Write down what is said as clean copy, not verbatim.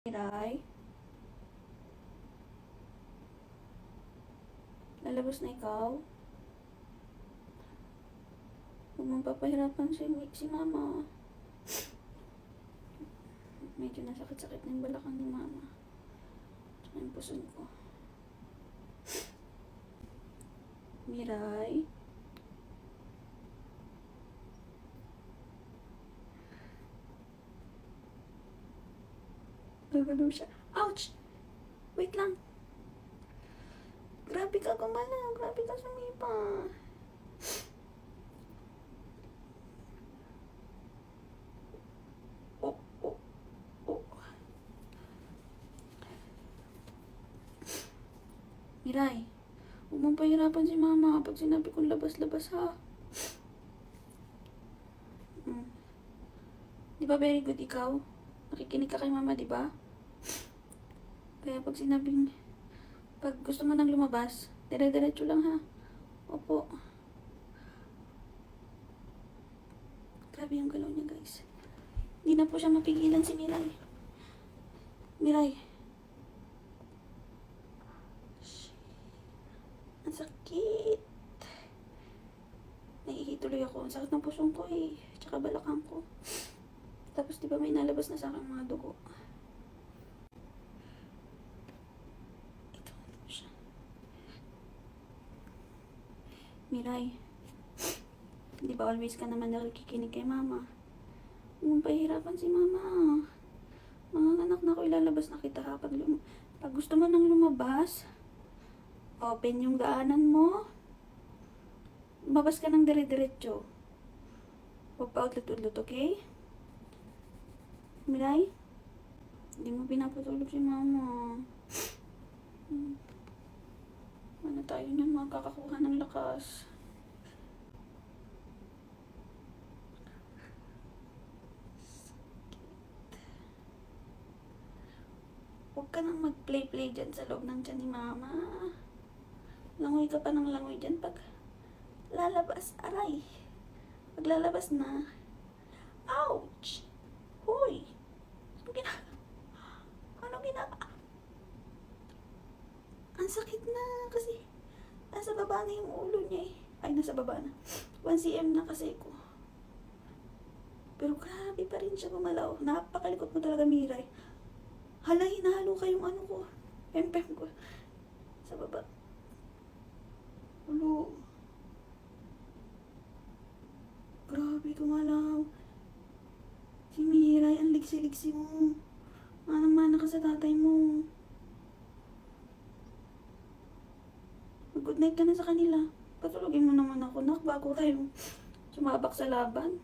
Miray, lalabas na ikaw. Huwag mong papahirapan si mama. Medyo nasakit-sakit na yung balakang ni mama. Tsaka yung puson ko. Miray. Gagalaw siya. Ouch! Wait lang. Grabe ka gumalaw. Grabe ka sumipa. Oh, oh, oh. Miray, huwag mong pahirapan si mama pag sinabi kong labas-labas ha. Di ba very good ikaw? Nakikinig ka kay mama, di ba? Kaya pag sinabing, pag gusto mo nang lumabas, dire-diretso lang ha. Opo. Grabe yung galaw niya, guys. Hindi na po siya mapigilan si Miray. Miray. Ang sakit. Naiihituloy ako. Ang sakit ng pusong ko eh. Tsaka balakang ko. Tapos di ba may nalabas na sa akin mga dugo. Ito siya. Miray. Di ba always ka naman nakikinig kay mama? Huwag mong pahirapan si mama. Mga anak na ko, ilalabas na kita ha. Pag gusto mo nang lumabas, open yung daanan mo. Lumabas ka ng dire-diretso. Huwag pa udlot-udlot, okay? Miray? Hindi mo pinapatulog si mama. Ano tayo niyan, makakakuha ng lakas. Huwag ka nang mag-play-play dyan sa loob ng tiyan ni mama. Langoy ka pa ng langoy dyan pag lalabas. Aray! Pag lalabas na. Ouch! Hoy! Ano ginagawa? Ang sakit na kasi nasa baba na yung ulo niya eh. Ay, nasa baba na. 1 cm na kasi ko. Pero grabe pa rin siya gumalaw. Napakalikot mo talaga, Miray. Hala, hinahalo ka yung ano ko. Pempem ko. Sa baba. Ulo. Grabe gumalaw. Si Miray, ang ligsi-ligsi mo. Manang-mana ka sa tatay mo. Good night ka na sa kanila. Patulogin mo naman ako, nak, bago tayo sumabak sa laban.